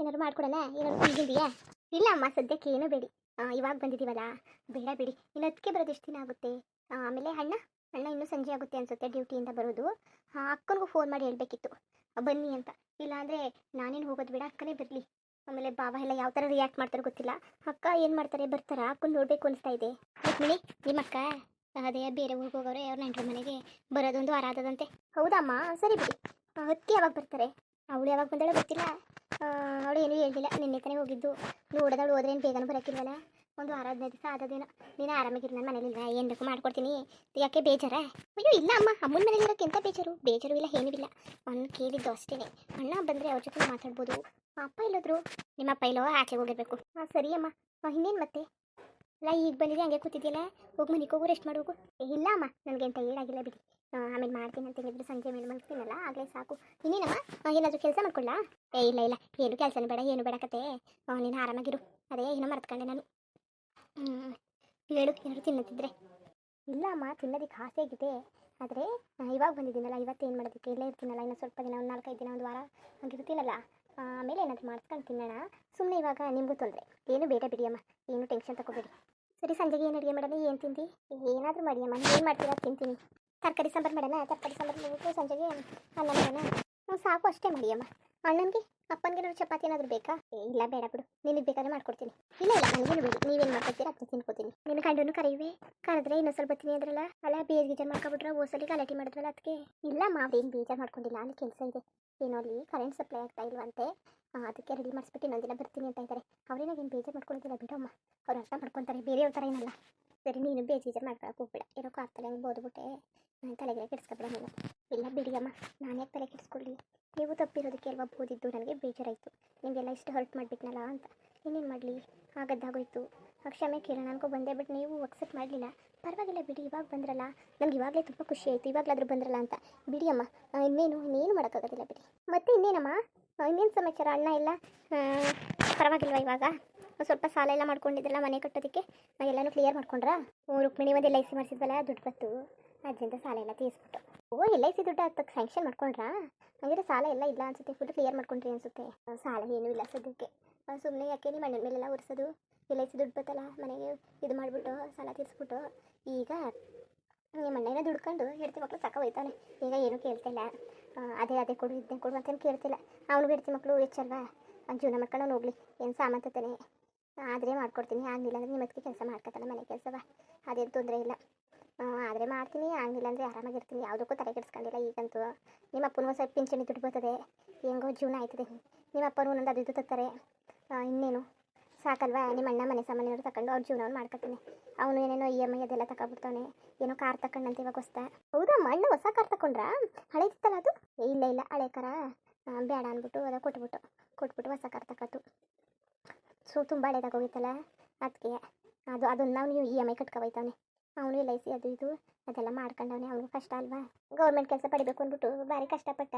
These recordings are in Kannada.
ಏನಾದ್ರು ಮಾಡ್ಕೊಡೋಣ, ಏನಾದ್ರು ತಿಂದಿದೆಯಾ? ಇಲ್ಲ ಅಮ್ಮ, ಸದ್ಯಕ್ಕೆ ಏನೂ ಬೇಡಿ. ಇವಾಗ ಬಂದಿದ್ದೀವಲ್ಲ, ಬೇಡ ಬಿಡಿ. ಇನ್ನು ಅದಕ್ಕೆ ಬರೋದು ಎಷ್ಟು ದಿನ ಆಗುತ್ತೆ? ಆಮೇಲೆ ಅಣ್ಣ ಅಣ್ಣ ಇನ್ನೂ ಸಂಜೆ ಆಗುತ್ತೆ ಅನ್ಸುತ್ತೆ ಡ್ಯೂಟಿಯಿಂದ ಬರೋದು. ಅಕ್ಕನಿಗೂ ಫೋನ್ ಮಾಡಿ ಹೇಳ್ಬೇಕಿತ್ತು ಬನ್ನಿ ಅಂತ. ಇಲ್ಲಾಂದರೆ ನಾನೇನು ಹೋಗೋದು ಬೇಡ, ಅಕ್ಕನೇ ಬರಲಿ. ಆಮೇಲೆ ಬಾವ ಎಲ್ಲ ಯಾವ ಥರ ರಿಯಾಕ್ಟ್ ಮಾಡ್ತಾರೋ ಗೊತ್ತಿಲ್ಲ. ಅಕ್ಕ ಏನು ಮಾಡ್ತಾರೆ, ಬರ್ತಾರಾ? ಅಕ್ಕನ ನೋಡಬೇಕು ಅನಿಸ್ತಾ ಇದೆ. ರುಕ್ಮಿಣಿ, ನಿಮ್ಮಕ್ಕ ಅದೇ ಬೇರೆ ಊರಿಗೆ ಹೋಗೋರೆ, ಅವ್ರ ನೆಂಟ್ರ ಮನೆಗೆ ಬರೋದೊಂದು ವಾರ ಆದದಂತೆ. ಹೌದಮ್ಮ, ಸರಿ ಬಿಡಿ. ಅದಕ್ಕೆ ಯಾವಾಗ ಬರ್ತಾರೆ? ಅವಳು ಯಾವಾಗ ಬಂದಾಳೋ ಗೊತ್ತಿಲ್ಲ. ಅವಳು ಏನೂ ಹೇಳಿಲ್ಲ, ನಿನ್ನೆ ತಾನೇ ಹೋಗಿದ್ದು. ನೋಡೋದವಳು ಹೋದ್ರೆ ಏನು ಬೇಗನೆ ಬರೋಕ್ಕಿಲ್ವಲ್ಲ. ಒಂದು ವಾರ 15 ದಿವಸ ಆದದೇನೋ. ನೀನು ಆರಾಮಾಗಿರಿ, ನಾನು ಮನೇಲಿಲ್ಲ, ಏನು ಬೇಕು ಮಾಡ್ಕೊಡ್ತೀನಿ. ಯಾಕೆ ಬೇಜಾರ? ಅಯ್ಯೋ ಇಲ್ಲ ಅಮ್ಮ, ಅಮ್ಮನ ಮನೇಲಿ ಇರೋಕ್ಕೆ ಎಂಥ ಬೇಜಾರು ಇಲ್ಲ, ಏನೂ ಇಲ್ಲ. ಅವ್ನು ಕೇಳಿದ್ದು ಅಷ್ಟೇ. ಅಣ್ಣ ಬಂದರೆ ಅವ್ರ ಜೊತೆ ಮಾತಾಡ್ಬೋದು. ಅಪ್ಪ ಇಲ್ಲದ್ರು? ನಿಮ್ಮ ಅಪ್ಪ ಇಲ್ಲೋ ಆಚೆ ಹೋಗಿರ್ಬೇಕು. ಸರಿ ಅಮ್ಮ. ಇನ್ನೇನು ಮತ್ತೆ? ಅಲ್ಲ ಈಗ ಬಂದಿದೆ, ಹಂಗೆ ಕೂತಿದ್ಯಲ್ಲ, ಹೋಗಿ ಮನೆಗೆ ಹೋಗು, ರೆಸ್ಟ್ ಮಾಡೋಗು. ಇಲ್ಲ ಅಮ್ಮ, ನನಗೆ ಎಂತ ಹೇಳಾಗಿಲ್ಲ ಬಿಡಿ. ಆಮೇಲೆ ಮಾಡ್ತೀನಿ ಅಂತ ಹೇಳಿದ್ರೆ ಸಂಜೆ ಮೇಲೆ ಮಲ್ಗ್ತೀನಲ್ಲ, ಆಗಲೇ ಸಾಕು. ಇನ್ನೇನಮ್ಮ, ಏನಾದರೂ ಕೆಲಸ ಮಾಡ್ಕೊಳ್ಳಾ? ಇಲ್ಲ ಇಲ್ಲ, ಏನು ಕೆಲಸನೂ ಬೇಡ, ಏನು ಬೇಡಕತ್ತೆ. ನೀನು ಆರಾಮಾಗಿರು. ಅದೇ ಏನೋ ಮರ್ತ್ಕೊಂಡೆ ನಾನು. ಹೇಳು, ಏನಾದ್ರು ತಿನ್ನತ್ತಿದ್ರೆ. ಇಲ್ಲ ಅಮ್ಮ, ತಿನ್ನೋದಕ್ಕೆ ಆಸೆ ಆಗಿದೆ. ಆದರೆ ಇವಾಗ ಬಂದಿದ್ದೀನಲ್ಲ, ಇವತ್ತೇನು ಮಾಡೋದಕ್ಕೆ ಇಲ್ಲೇ ಇರ್ತೀನಲ್ಲ, ಇನ್ನು ಸ್ವಲ್ಪ ದಿನ, ಒಂದು 4-5 ದಿನ, ಒಂದು ವಾರ ಹಂಗಿರ್ತೀನಲ್ಲ. ಆಮೇಲೆ ಏನಾದರೂ ಮಾಡಿಸ್ಕೊಂಡು ತಿನ್ನೋಣ. ಸುಮ್ಮನೆ ಇವಾಗ ನಿಮಗೂ ತೊಂದರೆ ಏನು ಬೇಡ ಬಿಡಿ ಅಮ್ಮ, ಏನು ಟೆನ್ಷನ್ ತಗೋಬೇಡಿ. ಸರಿ, ಸಂಜೆಗೆ ಏನು ಅಡುಗೆ ಮಾಡೋಣ? ಏನು ತಿಂದು? ಏನಾದರೂ ಮಾಡಿ ಅಮ್ಮ, ಏನು ಮಾಡ್ತೀರಾ ತಿಂತೀನಿ. ತರಕಾರಿ ಸಾಂಬಾರು ಮಾಡೋಣ. ತರಕಾರಿ ಸಾಂಬಾರು ಮಾಡಿಬಿಟ್ಟು ಸಂಜೆಗೆ ಅನ್ನ ಮಾಡೋಣ. ಸಾಕು, ಅಷ್ಟೇ ಮಾಡಿ ಅಮ್ಮ. ಅಣ್ಣನಿಗೆ ಅಪ್ಪನಿಗೆ ಏನಾದ್ರು ಚಪಾತಿ ಏನಾದರೂ ಬೇಕಾ? ಇಲ್ಲ ಬೇಡ ಬಿಡು, ನಿನಗೆ ಬೇಕಾದ್ರೆ ಮಾಡ್ಕೊಡ್ತೀನಿ. ಇಲ್ಲ ಇಲ್ಲ, ನನಗೇನು ಬೇಡಿ, ನೀವೇನು ಮಾಡ್ಕೊಡ್ತೀರಾ ಅದನ್ನ ತಿನ್ಕೋತೀನಿ. ನಿನ್ನ ಗಂಡನು ಕರೆಯುವೆ, ಕರೆದ್ರೆ ಇನ್ನೊಂದು ಸ್ವಲ್ಪ ಬರ್ತೀನಿ ಅಂದ್ರಲ್ಲ. ಅಲ್ಲ, ಬೇಜಾರು ಮಾಡ್ಕೊಬಿಟ್ರೆ ಓಸಲಿ ಗಲಾಟೆ ಮಾಡಿದ್ವಲ್ಲ ಅದಕ್ಕೆ. ಇಲ್ಲ ಮಾವೇನು ಬೇಜಾರು ಮಾಡ್ಕೊಂಡಿಲ್ಲ, ಅಲ್ಲಿ ಕೆಲಸ ಇದೆ. ಏನೋ ಅಲ್ಲಿ ಕರೆಂಟ್ ಸಪ್ಲೈ ಆಗ್ತಾ ಇಲ್ವಂತೆ, ಅದಕ್ಕೆ ರೆಡಿ ಮಾಡಿಸ್ಬಿಟ್ಟು ಇನ್ನೊಂದು ದಿನ ಬರ್ತೀನಿ ಅಂತ ಇದ್ದಾರೆ. ಅವ್ರೇನಾಗೇನು ಬೇಜಾರು ಮಾಡ್ಕೊಂಡಿದ್ದಿಲ್ಲ ಬಿಡಮ್ಮ, ಅವ್ರು ಅರ್ಥ ಮಾಡ್ಕೊತಾರೆ, ಬೇರೆಯವ್ರ ಥರ ಏನಲ್ಲ. ಸರಿ, ನೀನು ಬೇಜಾರು ಮಾಡ್ಕೊಳಕ್ಕೆ ಹೋಗ್ಬೇಡ. ಏನೋ ಆಗ್ತಲ್ಲ, ಹಂಗೆ ಬೋದ್ಬಿಟ್ಟೆ ತಲೆಗೆ ಕೆಡಿಸ್ಕೊಬೇಡ ನೀನು. ಇಲ್ಲ ಬಿಡಿ ಅಮ್ಮ, ನಾನು ಯಾಕೆ ತಲೆ ಕೆಡಿಸ್ಕೊಳ್ಳಿ? ನೀವು ತಪ್ಪಿರೋದಕ್ಕೆ ಅಲ್ವಾ ಬೋದಿದ್ದು, ನನಗೆ ಬೇಜಾರಾಯಿತು. ನಿಮಗೆಲ್ಲ ಇಷ್ಟು ಹರ್ಟ್ ಮಾಡಿಬಿಟ್ನಲ್ಲ ಅಂತ. ಇನ್ನೇನು ಮಾಡಲಿ, ಆಗದ್ದಾಗೋಯ್ತು. ಕ್ಷಮೆ ಕೇಳೋಣ ಅನ್ಕೊ ಬಂದೆ, ಬಟ್ ನೀವು ಅಕ್ಸೆಪ್ಟ್ ಮಾಡಲಿಲ್ಲ. ಪರವಾಗಿಲ್ಲ ಬಿಡಿ, ಇವಾಗ ಬಂದ್ರಲ್ಲ, ನಮ್ಗೆ ಇವಾಗಲೇ ತುಂಬ ಖುಷಿ ಆಯಿತು, ಇವಾಗಲಾದರೂ ಬಂದ್ರಲ್ಲ ಅಂತ. ಬಿಡಿ ಅಮ್ಮ, ಇನ್ನೇನು ಮಾಡೋಕ್ಕಾಗೋದಿಲ್ಲ ಬಿಡಿ. ಮತ್ತೆ ಇನ್ನೇನಮ್ಮ, ಇನ್ನೇನು ಸಮಾಚಾರ? ಅಣ್ಣ ಎಲ್ಲ ಪರವಾಗಿಲ್ವಾ ಇವಾಗ? ಸ್ವಲ್ಪ ಸಾಲ ಎಲ್ಲ ಮಾಡ್ಕೊಂಡಿದ್ದಲ್ಲ ಮನೆ ಕಟ್ಟೋದಕ್ಕೆ, ಎಲ್ಲನೂ ಕ್ಲಿಯರ್ ಮಾಡ್ಕೊಂಡ್ರಾ? ರುಕ್ಮಿಣಿ ಒಂದು LIC ಮಾಡಿಸಿದ್ವಲ್ಲ, ದುಡ್ಡು ಬತ್ತು, ಅದರಿಂದ ಸಾಲ ಎಲ್ಲ ತೀರಿಸ್ಬಿಟ್ಟು. LIC ದುಡ್ಡು ಅದಕ್ಕೆ ಸ್ಯಾಂಕ್ಷನ್ ಮಾಡ್ಕೊಂಡ್ರಾ? ಹಾಗಿದ್ರೆ ಸಾಲ ಎಲ್ಲ ಇಲ್ಲ ಅನ್ಸುತ್ತೆ, ಫುಲ್ ಕ್ಲಿಯರ್ ಮಾಡ್ಕೊಂಡ್ರಿ ಅನ್ಸುತ್ತೆ. ಸಾಲ ಏನೂ ಇಲ್ಲ ಸದ್ಯಕ್ಕೆ. ಸುಮ್ಮನೆ ಯಾಕೆ ನಿಮ್ಮ ಅಣ್ಣನ ಮೇಲೆಲ್ಲ ಒರೆಸೋದು? LIC ದುಡ್ಡು ಬತ್ತಲ್ಲ, ಮನೆಗೆ ಇದು ಮಾಡಿಬಿಟ್ಟು ಸಾಲ ತೀರಿಸ್ಬಿಟ್ಟು. ಈಗ ನಿಮ್ಮ ಅಣ್ಣನ ದುಡ್ಕೊಂಡು ಹೆಡ್ತಿ ಮಕ್ಕಳು ಸಾಕ ಹೋಯ್ತಾನೆ. ಈಗ ಏನೂ ಕೇಳ್ತಿಲ್ಲ. ಅದೇ ಕೊಡು, ಇದನ್ನೇ ಕೊಡು ಅಂತೇನು ಕೇಳ್ತಿಲ್ಲ. ಅವನು ಹೆಡ್ತಿ ಮಕ್ಕಳು ಹೆಚ್ಚಲ್ವಾ, ಜೀವನ ಮಾಡ್ಕೊಂಡು ಹೋಗ್ಲಿ, ಏನು ಸಾಮಂತಾನೆ. ಆದರೆ ಮಾಡ್ಕೊಡ್ತೀನಿ, ಆಗಲಿಲ್ಲ ಅಂದರೆ ನಿಮ್ಮ ಅದಕ್ಕೆ ಕೆಲಸ ಮಾಡ್ಕೊತಾನೆ, ಮನೆ ಕೆಲಸವ, ಅದೇನು ತೊಂದರೆ ಇಲ್ಲ. ಆದರೆ ಮಾಡ್ತೀನಿ, ಆಗಿಲ್ಲ ಅಂದರೆ ಆರಾಮಾಗಿರ್ತೀನಿ, ಯಾವುದಕ್ಕೂ ತಲೆ ಕೆಡಿಸ್ಕೊಂಡಿಲ್ಲ ಈಗಂತೂ. ನಿಮ್ಮ ಅಪ್ಪನೂ ಸ್ವಲ್ಪ ಪಿಂಚಣಿ ದುಡ್ಡು ಬರ್ತದೆ, ಹೆಂಗೋ ಜೀವನ ಆಯ್ತದೆ. ನಿಮ್ಮ ಅಪ್ಪನೂ ಒಂದೊಂದು ಅದು ಇದು ತರ್ತಾರೆ. ಇನ್ನೇನು ಸಾಕಲ್ವಾ? ನಿಮ್ಮ ಅಣ್ಣ ಮನೆ ಸಾಮಾನ್ಯವರು ತಗೊಂಡು ಅವ್ರ ಜೀವನವನ್ನು ಮಾಡ್ಕೊತಾನೆ. ಅವನು ಏನೇನೋ EMI ಅದೆಲ್ಲ ತಗೊಬಿಡ್ತಾನೆ. ಏನೋ ಕಾರ್ ತಗೊಂಡಂತ ಇವಾಗ ಹೊಸ್ತಾ. ಹೌದಾ, ಅಣ್ಣ ಹೊಸ ಕಾರ್ ತಗೊಂಡ್ರಾ? ಹಳೇದಿತ್ತಲ್ಲ ಅದು? ಇಲ್ಲ ಹಳೆ ಕಾರ ಬೇಡ ಅಂದ್ಬಿಟ್ಟು ಅದ ಕೊಟ್ಬಿಟ್ಟು ಹೊಸ ಕಾರ್ ತಗೋತು. ತುಂಬ ಹಳೇದಾಗೋಗಿತ್ತಲ್ಲ, ಅದಕ್ಕೆ ಅದನ್ನು ನಾವು EMI ಕಟ್ಕೊಬೈತಾವನೆ. ಅವನು LIC ಅದು ಇದು ಅದೆಲ್ಲ ಮಾಡ್ಕೊಂಡವನೆ. ಅವನಿಗೂ ಕಷ್ಟ ಅಲ್ವಾ, ಗೌರ್ಮೆಂಟ್ ಕೆಲಸ ಪಡಿಬೇಕು ಅಂದ್ಬಿಟ್ಟು ಭಾರಿ ಕಷ್ಟಪಟ್ಟ.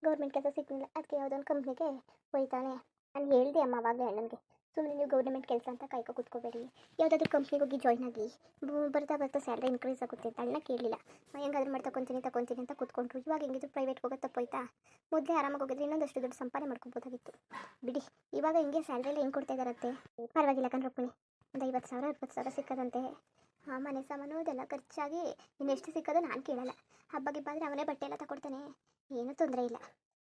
ಗೌರ್ಮೆಂಟ್ ಕೆಲಸ ಸಿಗಲಿಲ್ಲ, ಅದಕ್ಕೆ ಯಾವುದೋ ಒಂದು ಕಂಪ್ನಿಗೆ ಹೋಯ್ತಾನೆ. ನಾನು ಹೇಳಿದೆ ಅಮ್ಮ ಅವಾಗಲೇ ಅಣ್ಣನಿಗೆ, ಸುಮ್ಮನೆ ನೀವು ಗೌರ್ಮೆಂಟ್ ಕೆಲಸ ಅಂತ ಕಾಯ್ಕೊ ಕೂತ್ಕೋಬೇಡಿ, ಯಾವುದಾದ್ರೂ ಕಂಪ್ನಿಗೆ ಹೋಗಿ ಜಾಯ್ನ್ ಆಗಿ, ಬರ್ತಾ ಸ್ಯಾಲ್ರಿ ಇನ್ಕ್ರೀಸ್ ಆಗುತ್ತೆ ಅಂತ. ಅಣ್ಣ ಕೇಳಲಿಲ್ಲ. ಹೆಂಗಾದ್ರೂ ಮಾಡಿ ತಗೊತೀನಿ ಅಂತ ಕೂತ್ಕೊಂಡ್ರು. ಇವಾಗ ಹೆಂಗಿದ್ರು ಪ್ರೈವೇಟ್ಗೆ ಹೋಗೋದು ತಪ್ಪೋಯ್ತಾ? ಮೊದಲೇ ಆರಾಮಾಗಿ ಹೋಗಿದ್ರೆ ಇನ್ನೊಂದಷ್ಟು ದುಡ್ಡು ಸಂಪಾದನೆ ಮಾಡ್ಕೊಬೋದಾಗಿತ್ತು. ಬಿಡಿ, ಇವಾಗ ಹಿಂಗೆ ಸ್ಯಾಲ್ರಿ ಎಲ್ಲ ಹೆಂಗೆ ಕೊಡ್ತಾ ಇದ್ದಾರಂತೆ? ಪರವಾಗಿಲ್ಲ ಕಣ್ ರುಕ್ಮಿಣಿ, ಒಂದು 50,000-20,000 ಸಿಕ್ಕದಂತೆ. ಮನೆ ಸಾಮಾನು ಅದೆಲ್ಲ ಖರ್ಚಾಗಿ ಇನ್ನೆಷ್ಟು ಸಿಕ್ಕೋದು ನಾನು ಕೇಳಲ್ಲ. ಹಬ್ಬಗೆ ಬಂದರೆ ಅವನೇ ಬಟ್ಟೆ ಎಲ್ಲ ತಗೊಡ್ತಾನೆ, ಏನೂ ತೊಂದರೆ ಇಲ್ಲ.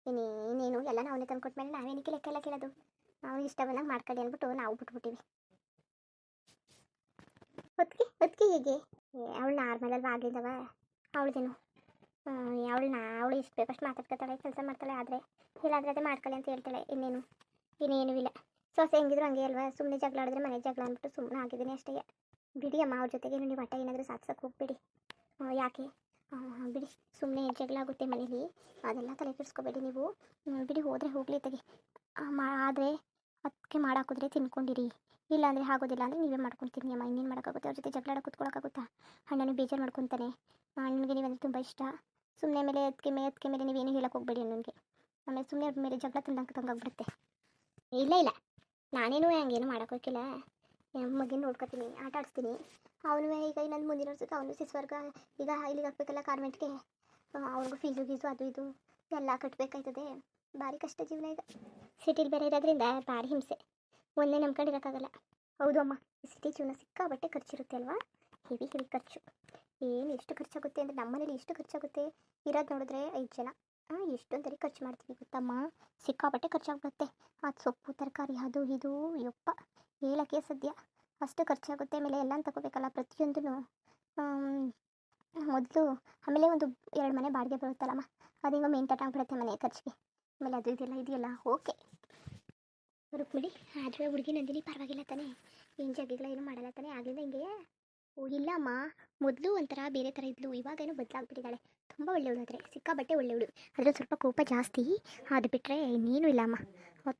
ಇನ್ನೇನು ಎಲ್ಲ ಅವನೇ ತಂದ್ಕೊಟ್ಮೇಲೆ ನಾವೇನಕ್ಕೆ ಲೆಕ್ಕ ಎಲ್ಲ ಕೇಳೋದು? ನಾವು ಇಷ್ಟ ಬಂದಾಗ ಮಾಡ್ಕೊಳ್ಳಿ ಅಂದ್ಬಿಟ್ಟು ನಾವು ಬಿಟ್ಬಿಟ್ಟಿವಿ. ಹೊತ್ತಿಗೆ ಹೇಗೆ? ಅವಳು ನಾರ್ಮಲಲ್ವ ಆಗಿದ್ದವ, ಅವಳದೇನು ಅವಳು ಇಷ್ಟು ಬೇಕಷ್ಟು ಮಾತಾಡ್ಕೊತಾಳೆ, ಕೆಲಸ ಮಾಡ್ತಾಳೆ. ಆದರೆ ಇಲ್ಲಾಂದರೆ ಅದೇ ಮಾಡ್ಕೊಳ್ಳಿ ಅಂತ ಹೇಳ್ತಾಳೆ. ಇನ್ನೇನೂ ಇಲ್ಲ. ಸೊಸೆ ಹೆಂಗಿದ್ರು ಹಂಗೆ ಅಲ್ವಾ, ಸುಮ್ಮನೆ ಜಗಳ ಆಡಿದ್ರೆ ಮನೆ ಜಗಳ ಅಂದ್ಬಿಟ್ಟು ಸುಮ್ಮನೆ ಆಗಿದ್ದೀನಿ ಅಷ್ಟೇ. ಬಿಡಿ ಅಮ್ಮ, ಅವ್ರ ಜೊತೆಗೆ ನೀವು ಆಟ ಏನಾದರೂ ಸಾಧಿಸೋಕೆ ಹೋಗ್ಬೇಡಿ. ಯಾಕೆ? ಬಿಡಿ, ಸುಮ್ಮನೆ ಜಗಳ ಆಗುತ್ತೆ ಮನೇಲಿ, ಅದೆಲ್ಲ ತಲೆ ಕೆಡಿಸ್ಕೋಬೇಡಿ ನೀವು. ಬಿಡಿ, ಹೋದರೆ ಹೋಗಲಿ ತೆಗಿ. ಆದರೆ ಅದಕ್ಕೆ ಮಾಡಾಕಿದ್ರೆ ತಿನ್ಕೊಂಡಿರಿ, ಇಲ್ಲಾಂದರೆ ಆಗೋದಿಲ್ಲ ಅಂದರೆ ನೀವೇ ಮಾಡ್ಕೊಳ್ತೀನಿ ಅಮ್ಮ. ಇನ್ನೇನು ಮಾಡೋಕ್ಕಾಗುತ್ತೆ? ಅವ್ರ ಜೊತೆ ಜಗಳ ಆಡೋಕೆ ಕೂತ್ಕೊಳ್ಳೋಕ್ಕಾಗುತ್ತಾ? ಅಣ್ಣನಿಗೆ ಬೇಜಾರು ಮಾಡ್ಕೊತಾನೆ. ಅಣ್ಣನಿಗೆ ನೀವಂದರೆ ತುಂಬ ಇಷ್ಟ. ಸುಮ್ಮನೆ ಮೇಲೆ ಅದಕ್ಕೆ ಮೇಲೆ ನೀವೇನು ಹೇಳೋಕೆ ಹೋಗಬೇಡಿ ಅಣ್ಣನಿಗೆ. ಆಮೇಲೆ ಸುಮ್ಮನೆ ಅವ್ರ ಮೇಲೆ ಜಗಳ ತಂದಾಗ್ಬಿಡುತ್ತೆ. ಇಲ್ಲ ನಾನೇನು ಹಂಗೇನು ಮಾಡೋಕ್ಕೋಗಿಲ್ಲ. ಮಗಿನ ನೋಡ್ಕೊತೀನಿ, ಆಟ ಆಡಿಸ್ತೀನಿ. ಅವನು ಈಗ ಇನ್ನೊಂದು ಮುಂದಿನ ವರ್ಷಕ್ಕೆ ಅವನು ಸಿಸ್ವರ್ಗ ಈಗ ಇಲ್ಲಿಗೆ ಹಾಕ್ಬೇಕಲ್ಲ ಕಾನ್ವೆಂಟ್ಗೆ. ಅವ್ರಿಗೂ ಫೀಸು ಅದು ಇದು ಎಲ್ಲ ಕಟ್ಟಬೇಕಾಯ್ತದೆ. ಭಾರಿ ಕಷ್ಟ ಜೀವನ ಈಗ. ಸಿಟಿಲಿ ಬೇರೆ ಇರೋದ್ರಿಂದ ಭಾರಿ ಹಿಂಸೆ. ಒಂದೇ ನಂಬ್ಕೊಂಡಿರೋಕ್ಕಾಗಲ್ಲ. ಹೌದು ಅಮ್ಮ, ಈ ಸಿಟಿ ಜೀವನ ಸಿಕ್ಕಾಬಟ್ಟೆ ಖರ್ಚಿರುತ್ತೆ ಅಲ್ವಾ? ಹೆವಿ ಹೆವಿ ಖರ್ಚು. ಏನು ಎಷ್ಟು ಖರ್ಚಾಗುತ್ತೆ ಅಂದರೆ ನಮ್ಮನೇಲಿ ಎಷ್ಟು ಖರ್ಚಾಗುತ್ತೆ ಇರೋದು ನೋಡಿದ್ರೆ 5 ಜನ. ಎಷ್ಟೊಂದರಿ ಖರ್ಚು ಮಾಡ್ತೀವಿ ಗೊತ್ತಮ್ಮ. ಸಿಕ್ಕಾಬಟ್ಟೆ ಖರ್ಚಾಗುತ್ತೆ. ಅದು ಸೊಪ್ಪು ತರಕಾರಿ ಅದು ಇದು ಯಪ್ಪ ಹೇಳೋಕ್ಕೆ ಸದ್ಯ ಅಷ್ಟು ಖರ್ಚಾಗುತ್ತೆ. ಆಮೇಲೆ ಎಲ್ಲ ತಗೋಬೇಕಲ್ಲ ಪ್ರತಿಯೊಂದೂ. ಮೊದಲು ಆಮೇಲೆ ಒಂದು 2 ಮನೆ ಬಾಡಿಗೆ ಬರುತ್ತಲ್ಲಮ್ಮ, ಅದು ಹಿಂಗೆ ಮೇನ್ ತಟಾಗ್ಬಿಡುತ್ತೆ ಮನೆ ಖರ್ಚಿಗೆ. ಆಮೇಲೆ ಅದು ಇದೆಲ್ಲ ಇದೆಯಲ್ಲ ಓಕೆ ರುಕ್ಮಿಣಿ. ಆದರೆ ಹುಡುಗಿ ನಂದಿನಿ ಪರವಾಗಿಲ್ಲ ತಾನೇ, ಏನು ಜಗ್ಗಿಗಳ ಏನು ಮಾಡಲ್ಲ ತಾನೇ ಆಗಲಿಂದ ಹಿಂಗೆ? ಓ ಇಲ್ಲ ಅಮ್ಮ, ಮೊದಲು ಒಂಥರ ಬೇರೆ ಥರ ಇದ್ಲು, ಇವಾಗೇನೋ ಬದಲಾಗ್ಬಿಟ್ಟಿದ್ದಾಳೆ. ತುಂಬ ಒಳ್ಳೆಯವಳು, ಆದರೆ ಸಿಕ್ಕಾಬಟ್ಟೆ ಒಳ್ಳೆಯವಳು. ಅದ್ರಲ್ಲಿ ಸ್ವಲ್ಪ ಕೋಪ ಜಾಸ್ತಿ, ಅದು ಬಿಟ್ಟರೆ ಇನ್ನೇನು ಇಲ್ಲ ಅಮ್ಮ.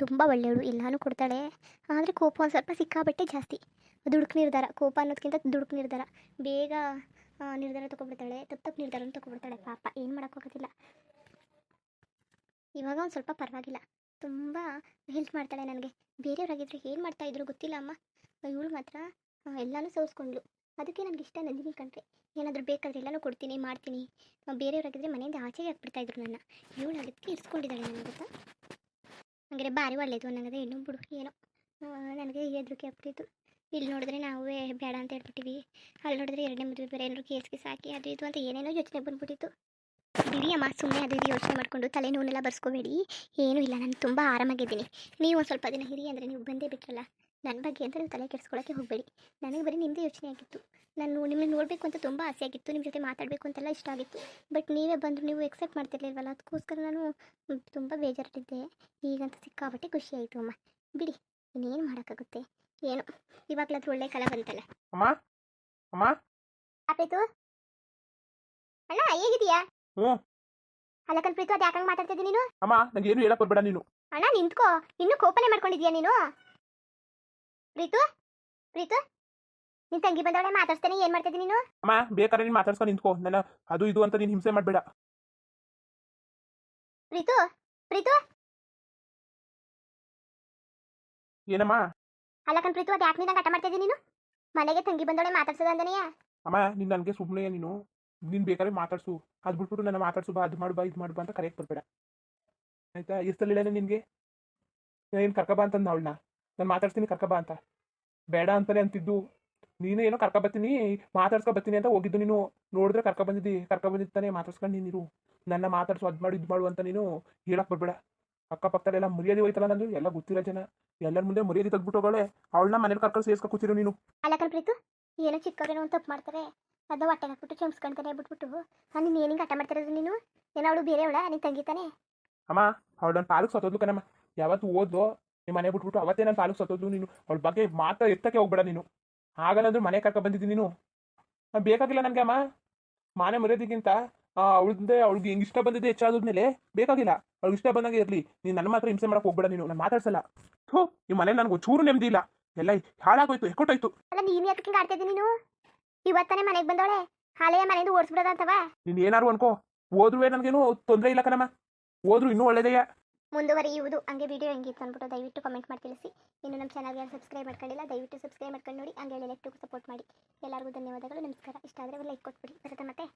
ತುಂಬ ಒಳ್ಳೆಯವಳು, ಎಲ್ಲನೂ ಕೊಡ್ತಾಳೆ. ಆದರೆ ಕೋಪ ಒಂದು ಸ್ವಲ್ಪ ಸಿಕ್ಕಾಬಟ್ಟೆ ಜಾಸ್ತಿ. ದುಡುಕು ನಿರ್ಧಾರ, ಕೋಪ ಅನ್ನೋದಕ್ಕಿಂತ ದುಡುಕು ನಿರ್ಧಾರ. ಬೇಗ ನಿರ್ಧಾರ ತೊಗೊಬಿಡ್ತಾಳೆ, ತಪ್ಪು ನಿರ್ಧಾರನೂ ತೊಗೊಬಿಡ್ತಾಳೆ. ಪಾಪ ಏನು ಮಾಡೋಕ್ಕಾಗೋದಿಲ್ಲ. ಇವಾಗ ಒಂದು ಸ್ವಲ್ಪ ಪರವಾಗಿಲ್ಲ, ತುಂಬ ಹೆಲ್ಪ್ ಮಾಡ್ತಾಳೆ ನನಗೆ. ಬೇರೆಯವರಾಗಿದ್ದರೆ ಏನು ಮಾಡ್ತಾಯಿದ್ರು ಗೊತ್ತಿಲ್ಲ ಅಮ್ಮ. ಇವಳು ಮಾತ್ರ ಎಲ್ಲನೂ ಸೋಸ್ಕೊಂಡ್ಳು. ಅದಕ್ಕೆ ನನಗೆ ಇಷ್ಟ ನಂದಿನಿ ಕಂಡ್ರೆ. ಏನಾದರೂ ಬೇಕಾದರೆ ಎಲ್ಲನೂ ಕೊಡ್ತೀನಿ ಮಾಡ್ತೀನಿ. ಬೇರೆಯವರಾಗಿದ್ದರೆ ಮನೆಯಿಂದ ಆಚೆಗೆ ಹಾಕ್ಬಿಡ್ತಾಯಿದ್ರು ನನ್ನ. ಇವಳು ಅದಕ್ಕೆ ಇರಿಸ್ಕೊಂಡಿದ್ದಾಳೆ ನನಗೆ ಗೊತ್ತಾ. ಹಾಗಾದ್ರೆ ಭಾರಿ ಒಳ್ಳೆಯದು ಅನ್ನಂಗದೆ ಇನ್ನೂ ಬಿಡು. ಏನೋ ನನಗೆ ಹೆದರಿಕೆ ಆಗ್ಬಿಟ್ಟಿತ್ತು. ಇಲ್ಲಿ ನೋಡಿದ್ರೆ ನಾವೇ ಬೇಡ ಅಂತ ಹೇಳ್ಬಿಟ್ಟಿವಿ, ಅಲ್ಲಿ ನೋಡಿದ್ರೆ 2ನೇ ಮದುವೆ ಬೇರೆ ಏನಾದ್ರು ಕೇಸ್ಗೆ ಸಾಕಿ ಅದು ಇದು ಅಂತ ಏನೇನೋ ಯೋಚನೆ ಬಂದ್ಬಿಟ್ಟಿತ್ತು. ಬಿಡಿ ಅಮ್ಮ, ಸುಮ್ಮನೆ ಅದು ಇದು ಯೋಚನೆ ಮಾಡಿಕೊಂಡು ತಲೆ ನೋವೆಲ್ಲ ಬರ್ಸ್ಕೋಬೇಡಿ. ಏನೂ ಇಲ್ಲ, ನಾನು ತುಂಬ ಆರಾಮಾಗಿದ್ದೀನಿ. ನೀವು ಒಂದು ಸ್ವಲ್ಪ ದಿನ ಹಿರಿ ಅಂದರೆ ನೀವು ಬಂದೇ ಬಿಟ್ರಲ್ಲ, ನನ್ನ ಬಗ್ಗೆ ಅಂತ ನೀವು ತಲೆ ಕೆಡಿಸ್ಕೊಳ್ಳೋಕ್ಕೆ ಹೋಗಬೇಡಿ. ನನಗೆ ಬರೀ ನಿಮ್ಮದೇ ಯೋಚನೆ ಆಗಿತ್ತು. ನಾನು ನಿಮ್ಮನ್ನು ನೋಡಬೇಕು ಅಂತ ತುಂಬ ಆಸೆ ಆಗಿತ್ತು, ನಿಮ್ಮ ಜೊತೆ ಮಾತಾಡಬೇಕು ಅಂತೆಲ್ಲ ಇಷ್ಟ ಆಗಿತ್ತು. ಬಟ್ ನೀವೇ ಬಂದು ನೀವು ಎಕ್ಸೆಪ್ಟ್ ಮಾಡ್ತಿರ್ಲಿಲ್ವಲ್ಲ, ಅದಕ್ಕೋಸ್ಕರ ನಾನು ತುಂಬ ಬೇಜಾರಿಟ್ಟಿದ್ದೆ. ಈಗಂತೂ ಸಿಕ್ಕಾಬಟ್ಟೆ ಖುಷಿ ಆಯಿತು ಅಮ್ಮ. ಬಿಡಿ, ಇನ್ನೇನು ಮಾಡೋಕ್ಕಾಗುತ್ತೆ. ಏನು ಇವಾಗಲಾದ್ರೂ ಒಳ್ಳೆ ಕಾಲ ಬಂತಲ್ಲ. ಅಮ್ಮ ಅಮ್ಮ ಪ್ರೀತು ಅಣ್ಣ ಹೇಗಿದೀಯಾ? ಹ್ಞೂ ಅಲ್ಲ ಕಣ್ ಪ್ರೀತು, ಅದು ಯಾಕಂಗೆ ಮಾತಾಡ್ತಿದ್ದೀನಿ ನೀನು? ಅಮ್ಮ, ನಂಗೆ ಏನು ಹೇಳಕ್ ಬರ್ಬೇಡ ನೀನು. ಅಣ್ಣ ನಿಂತ್ಕೋ, ಇನ್ನೂ ಕೋಪನೆ ಮಾಡ್ಕೊಂಡಿದ್ಯಾ ನೀನು? ಪ್ರೀತು ಪ್ರೀತು ನಿನ್ ತಂಗಿ ಬಂದವಳೆ ಮಾತಾಡ್ತೇನೆ, ಏನು ಮಾಡ್ತಿದ್ದೀನಿ ನೀನು? ಅಮ್ಮ, ಬೇಕಾದ್ರೆ ನೀನು ಮಾತಾಡ್ಸ್ಕೊಂಡು ನಿಂತ್ಕೋ. ನನ್ನ ಅದು ಇದು ಅಂತ ನೀನು ಹಿಂಸೆ ಮಾಡಬೇಡ. ಪ್ರೀತು ಪ್ರೀತು ಏನಮ್ಮ? ಅಲ್ಲ ಕಣ್ ಪ್ರೀತು, ಅದು ಯಾಕೆ ನೀನು ಹಠ ಮಾಡ್ತಿದ್ದೀನಿ ನೀನು? ಮನೆಗೆ ತಂಗಿ ಬಂದವಳೆ ಮಾತಾಡ್ಸೋದು ಅಂದನೆಯಾ? ಅಮ್ಮ, ನೀನು ನನಗೆ ಸುಮ್ಮನೆ ನೀನು ಬೇಕಾದ್ರೆ ಮಾತಾಡ್ಸು. ಅದು ಬಿಟ್ಬಿಟ್ಟು ನನ್ನ ಮಾತಾಡ್ಸು ಬಾ, ಅದು ಮಾಡು ಬಾ, ಇದು ಮಾಡು ಬಾ ಅಂತ ಕರೆಯಕ್ಕೆ ಬರ್ಬೇಡ ಆಯ್ತಾ? ಎಷ್ಟಲ್ಲಿ ಹೇಳೇನೆ ನಿನಗೆ? ಏನು ಕರ್ಕಬಾ ಅಂತಂದು ಅವಳನ್ನ ನಾನು ಮಾತಾಡ್ತೀನಿ ಕರ್ಕಬಾ ಅಂತ. ಬೇಡ ಅಂತಾನೆ ಅಂತಿದ್ದು. ನೀನು ಏನೋ ಕರ್ಕೊಬತ್ತೀನಿ ಮಾತಾಡ್ಸ್ಕೊಬತ್ತೀನಿ ಅಂತ ಹೋಗಿದ್ದು. ನೀನು ನೋಡಿದ್ರೆ ಕರ್ಕೊಬಂದಿದ್ದಾನೆ ಮಾತಾಡ್ಸ್ಕೊಂಡು ನೀನಿರು. ನನ್ನ ಮಾತಾಡ್ಸು, ಅದು ಮಾಡು ಇದು ಮಾಡು ಅಂತ ನೀನು ಹೇಳಕ್ಕೆ ಬರ್ಬೇಡ. ಅಕ್ಕಪಕ್ಕದಲ್ಲೆಲ್ಲ ಮರ್ಯಾದೆ ಹೋಯ್ತಲ್ಲ ನಂದು, ಎಲ್ಲ ಗೊತ್ತಿರೋ ಜನ ಎಲ್ಲರ ಮುಂದೆ ಮರ್ಯಾದೆ ತೆಗ್ಬಿಟ್ಟು ಹೋಗೋಳೆ. ಅವಳನ್ನ ಮನೇಲಿ ಕರ್ಕೊಂಡು ಸೇರ್ಸ್ಕೊ ಕೂತಿರು ನೀನು. ಅಲ್ಲ ಕಣ್ ಪ್ರೀತು, ಏನೋ ಚಿಕ್ಕವ್ರೇನೋ ಒಂದು ತಪ್ಪು ಮಾಡ್ತಾರೆ, ಅದನ್ನ ಹೊಟ್ಟೆಗೆ ಹಾಕ್ಬಿಟ್ಟು ಚಮಸ್ಕೊಂತಾನೆ ಬಿಟ್ಬಿಟ್ಟು ನೀನು ಏನಿಂಗೆ ಹಠ ಮಾಡ್ತಿರೋದು ನೀನು? ಏನೋ ಅವಳು ಬೇರೆಯವಳ, ನೀನು ತಂಗಿತಾನೆ? ಅಮ್ಮ, ಅವಳು ನನ್ನ ಪಾಲಕ್ಕೆ ಸತ್ತೋದ್ಲು ಕಣಮ್ಮ. ಯಾವತ್ತು ಓದ್ಲು ನಿಮ್ಮ ಮನೆ ಬಿಟ್ಬಿಟ್ಟು ಅವತ್ತೇ ನನ್ನ ಪಾಲಕ್ಕೆ ಸತ್ತೋದ್ಲು. ನೀನು ಅವಳ ಬಗ್ಗೆ ಮಾತ್ರ ಎತ್ತಕ್ಕೆ ಹೋಗ್ಬೇಡ ನೀನು. ಆಗಲ್ಲಂದ್ರೂ ಮನೆ ಕರ್ಕೊಂಡು ಬಂದಿದ್ದೀನಿ ನೀನು. ಬೇಕಾಗಿಲ್ಲ ನನಗೆ ಅಮ್ಮ. ಮಾನೆ ಮರ್ಯಾದೆಗಿಂತ ಅವಳಿಗೆ ಹೆಂಗೆ ಇಷ್ಟ ಬಂದಿದೆ ಹೆಚ್ಚಾದ್ಮೇಲೆ ಬೇಕಾಗಿಲ್ಲ. ಅವ್ಳಿಗೆ ಇಷ್ಟ ಬಂದಂಗೆ ಇರಲಿ. ನೀನು ನನ್ನ ಮಾತ್ರ ಹಿಂಸೆ ಮಾಡಕ್ಕೆ ಹೋಗ್ಬೇಡ ನೀನು. ನಾನು ಮಾತಾಡ್ಸಲ್ಲ. ಈ ಮನೆ ನನಗೆ ಚೂರು ನೆಮ್ಮದಿ ಇಲ್ಲ, ಎಲ್ಲ ಹಾಳಾಗೋಯ್ತು, ಎಕ್ಕೊಟ್ಟಾಯ್ತು. ಅಲ್ಲ ನೀನು ಯಾಕೆ ಹಿಂಗೆ ಆಡ್ತಿದ್ದೀನಿ ನೀನು? ಇವತ್ತಾನೆ ಮನೆಗೆ ಬಂದವಳೆ, ಹಾಳೆಯ ಮನೆಯಿಂದ ಓಡಿಸ್ಬಿಡೋದ ಅಂತವಾ? ನೀನು ಏನಾರು ಅನ್ಕೋ, ಹೋದ್ರೂ ನನಗೇನು ತೊಂದರೆ ಇಲ್ಲ ಕಣಮ್ಮ. ಹೋದ್ರು ಇನ್ನೂ ಒಳ್ಳೇದಯ್ಯ. ಮುಂದುವರಿಯುವುದು. ಹಂಗೆ ವಿಡಿಯೋ ಹೆಂಗಿತ್ತು ಅಂದ್ಬಿಟ್ಟು ದಯವಿಟ್ಟು ಕಮೆಂಟ್ ಮಾಡಿ ತಿಳಿಸಿ. ಇನ್ನು ನಮ್ಮ ಚಾನಲ್ಗೆ ಸಬ್ಸ್ಕ್ರೈಬ್ ಮಾಡ್ಕೊಂಡಿಲ್ಲ, ದಯವಿಟ್ಟು ಸಬ್ಸ್ಕ್ರೈಬ್ ಮಾಡ್ಕೊಂಡು ನೋಡಿ. ಹಂಗೆ ಲೈಕ್ ಸಪೋರ್ಟ್ ಮಾಡಿ. ಎಲ್ಲರಿಗೂ ಧನ್ಯವಾದಗಳು, ನಮಸ್ಕಾರ. ಇಷ್ಟ ಆದರೆ ಲೈಕ್ ಕೊಟ್ಬಿಡಿ. ಬರುತ್ತೆ ಮತ್ತೆ.